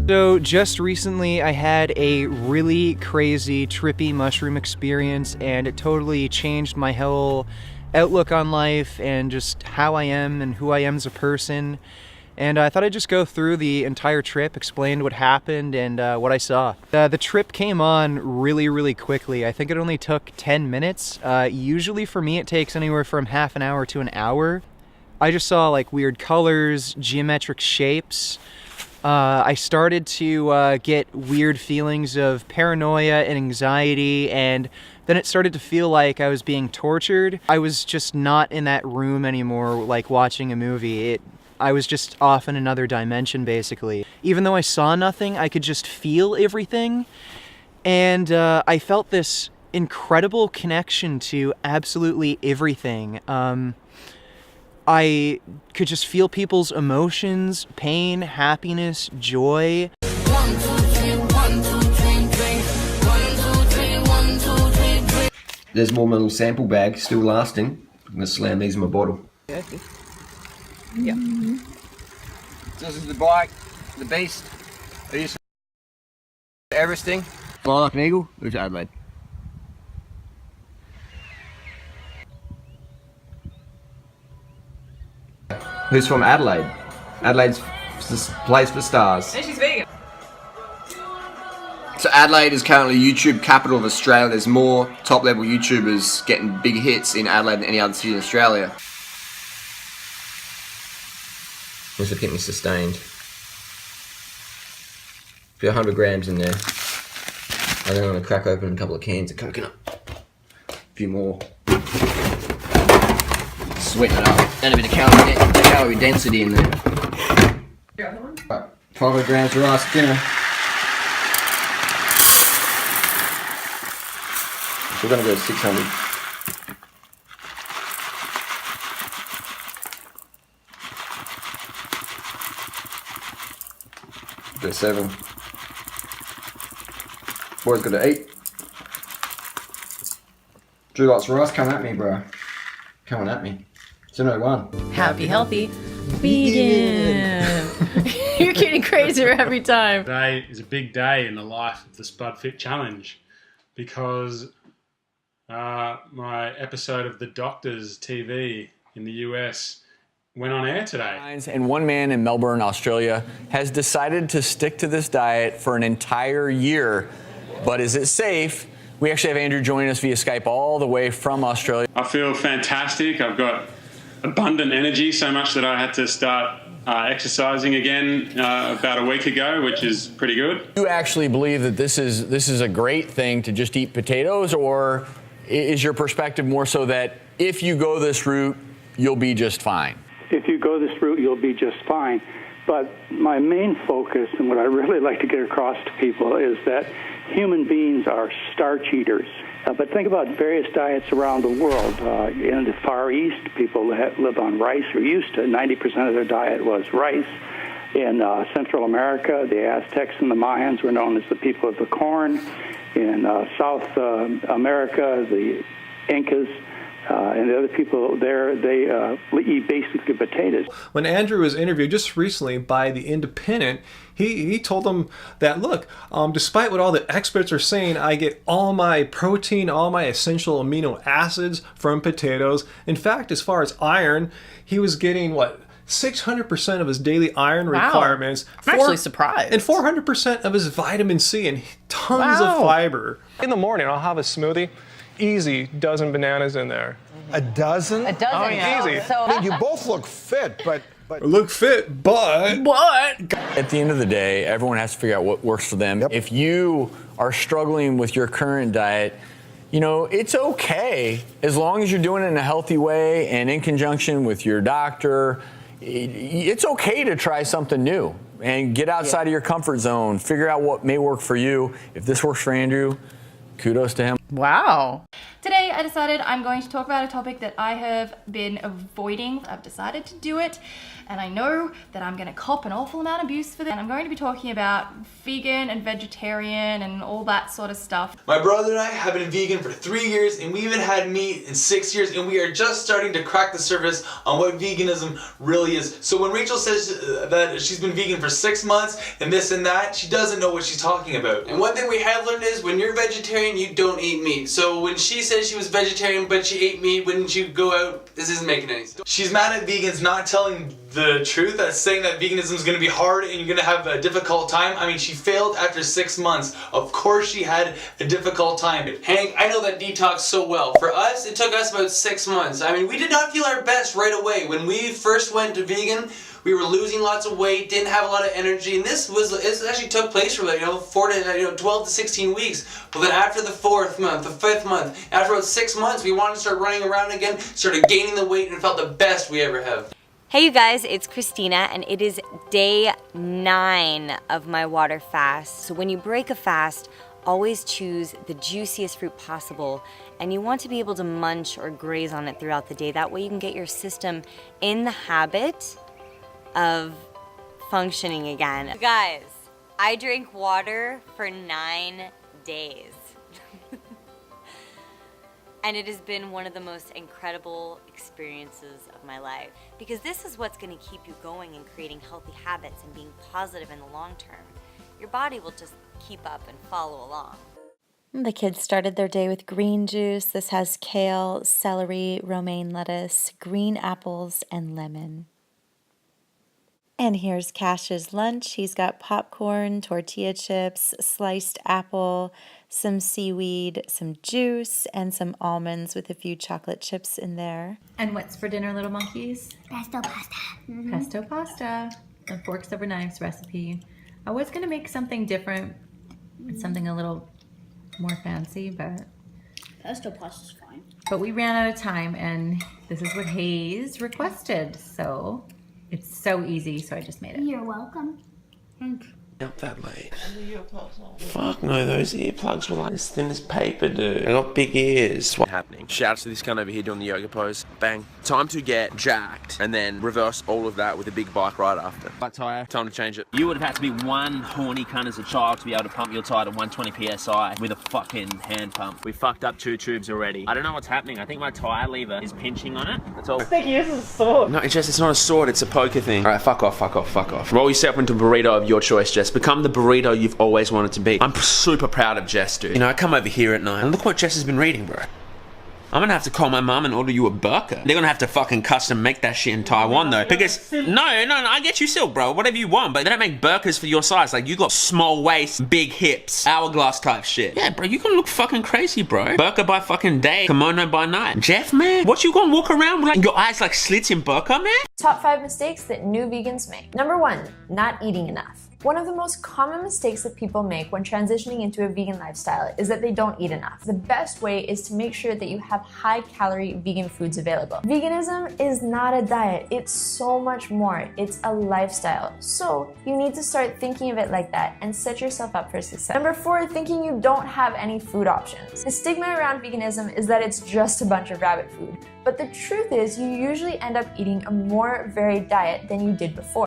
So just recently I had a really crazy trippy mushroom experience, and it totally changed my whole outlook on life and just how I am and who I am as a person. And I thought I'd just go through the entire trip, explain what happened and what I saw. The trip came on really quickly. I think it only took 10 minutes. Usually for me it takes anywhere from half an hour to an hour. I just saw like weird colors, geometric shapes. I started to get weird feelings of paranoia and anxiety, and then it started to feel like I was being tortured. I was just not in that room anymore, like watching a movie. I was just off in another dimension, basically. Even though I saw nothing, I could just feel everything, and I felt this incredible connection to absolutely everything. I could just feel people's emotions, pain, happiness, joy. 1, 2, 3, 1, 2, 3, drink. 1, 2, 3, 1, 2, 3, drink. There's more little sample bag still lasting. I'm gonna slam these in my bottle. Yeah. So this is the bike, the beast. I used for everything. Fly like an eagle. Who's Adelaide? Who's from Adelaide? Adelaide's place for stars. And she's vegan. So Adelaide is currently YouTube capital of Australia. There's more top level YouTubers getting big hits in Adelaide than any other city in Australia. This will keep me sustained. A few 100 grams in there. And then I'm going to crack open a couple of cans of coconut. A few more. Sweeten it up. And a bit of calorie density in there. Right, 500 grams of rice dinner. We're going to go to 600. Go 7. Boys got to eat. Drew likes rice. Come at me, bro. Coming at me. 701. Happy, healthy, vegan. You're getting crazier every time. Today is a big day in the life of the Spud Fit Challenge because my episode of The Doctors TV in the US went on air today. And one man in Melbourne, Australia, has decided to stick to this diet for an entire year. But is it safe? We actually have Andrew joining us via Skype all the way from Australia. I feel fantastic. I've got abundant energy, so much that I had to start exercising again about a week ago, which is pretty good. Do you actually believe that this is a great thing to just eat potatoes, or is your perspective more so that if you go this route, you'll be just fine? If you go this route, you'll be just fine. But my main focus, and what I really like to get across to people, is that human beings are starch eaters. But think about various diets around the world. In the Far East, people live on rice, or used to. 90% of their diet was rice. In Central America, the Aztecs and the Mayans were known as the people of the corn. In South America, the Incas and the other people there, they eat basically potatoes. When Andrew was interviewed just recently by The Independent, he told them that, look, despite what all the experts are saying, I get all my protein, all my essential amino acids from potatoes. In fact, as far as iron, he was getting, what, 600% of his daily iron requirements. I'm actually surprised. And 400% of his vitamin C and tons of fiber. In the morning, I'll have a smoothie. Easy, dozen bananas in there. A dozen? A dozen. Oh, yeah. Easy. I mean, you both look fit, but look fit, but at the end of the day, everyone has to figure out what works for them. Yep. If you are struggling with your current diet, you know, it's okay as long as you're doing it in a healthy way and in conjunction with your doctor. It's okay to try something new and get outside of your comfort zone. Figure out what may work for you. If this works for Andrew, kudos to him. Wow. Today I decided I'm going to talk about a topic that I have been avoiding. I've decided to do it, and I know that I'm going to cop an awful amount of abuse for this. And I'm going to be talking about vegan and vegetarian and all that sort of stuff. My brother and I have been vegan for 3 years, and we haven't had meat in 6 years, and we are just starting to crack the surface on what veganism really is. So when Rachel says that she's been vegan for 6 months and this and that, she doesn't know what she's talking about. And one thing we have learned is when you're vegetarian, you don't eat meat. So when she says she was vegetarian but she ate meat, wouldn't you go out? This isn't making any sense. She's mad at vegans not telling the truth, that's saying that veganism is going to be hard and you're going to have a difficult time. I mean, she failed after 6 months. Of course she had a difficult time. Hank, I know that detox so well. For us, it took us about 6 months. I mean, we did not feel our best right away. When we first went to vegan, we were losing lots of weight, didn't have a lot of energy, and this actually took place for like, 12 to 16 weeks. But then after the 4th month, the 5th month, after about 6 months, we wanted to start running around again, started gaining the weight, and it felt the best we ever have. Hey you guys, it's Kristina, and it is day 9 of my water fast. So when you break a fast, always choose the juiciest fruit possible, and you want to be able to munch or graze on it throughout the day. That way you can get your system in the habit of functioning again. Guys, I drank water for 9 days. And it has been one of the most incredible experiences of my life, because this is what's going to keep you going and creating healthy habits and being positive in the long term. Your body will just keep up and follow along. The kids started their day with green juice. This has kale, celery, romaine lettuce, green apples, and lemon. And here's Cash's lunch. He's got popcorn, tortilla chips, sliced apple, some seaweed, some juice, and some almonds with a few chocolate chips in there. And what's for dinner, little monkeys? Pesto pasta. Pesto pasta. A forks over knives recipe. I was going to make something different. It's something a little more fancy, but... Pesto pasta's fine. But we ran out of time, and this is what Hayes requested, so... It's so easy, so I just made it. You're welcome. Up that late. Fuck no, those earplugs were like as thin as paper, dude. I got big ears. What's happening? Shouts to this cunt over here doing the yoga pose. Bang. Time to get jacked and then reverse all of that with a big bike right after. Flat tire. Time to change it. You would have had to be one horny cunt as a child to be able to pump your tire to 120 PSI with a fucking hand pump. We fucked up 2 tubes already. I don't know what's happening. I think my tire lever is pinching on it. That's all. I think he uses a sword. No, it's not a sword, it's a poker thing. Alright, fuck off, fuck off, fuck off. Roll yourself into a burrito of your choice, Jess. Become the burrito you've always wanted to be. I'm super proud of Jess, dude. You know, I come over here at night and look what Jess has been reading, bro. I'm gonna have to call my mum and order you a burger. They're gonna have to fucking custom make that shit in Taiwan though. Because, no, I get you silk, bro. Whatever you want, but they don't make burgers for your size. Like, you got small waist, big hips, hourglass type shit. Yeah, bro, you gonna look fucking crazy, bro. Burger by fucking day, kimono by night. Jeff, man, what you gonna walk around with like your eyes like slits in burger, man? Top 5 mistakes that new vegans make. Number 1, not eating enough. One of the most common mistakes that people make when transitioning into a vegan lifestyle is that they don't eat enough. The best way is to make sure that you have high-calorie vegan foods available. Veganism is not a diet, it's so much more. It's a lifestyle. So you need to start thinking of it like that and set yourself up for success. Number 4, thinking you don't have any food options. The stigma around veganism is that it's just a bunch of rabbit food. But the truth is, you usually end up eating a more varied diet than you did before.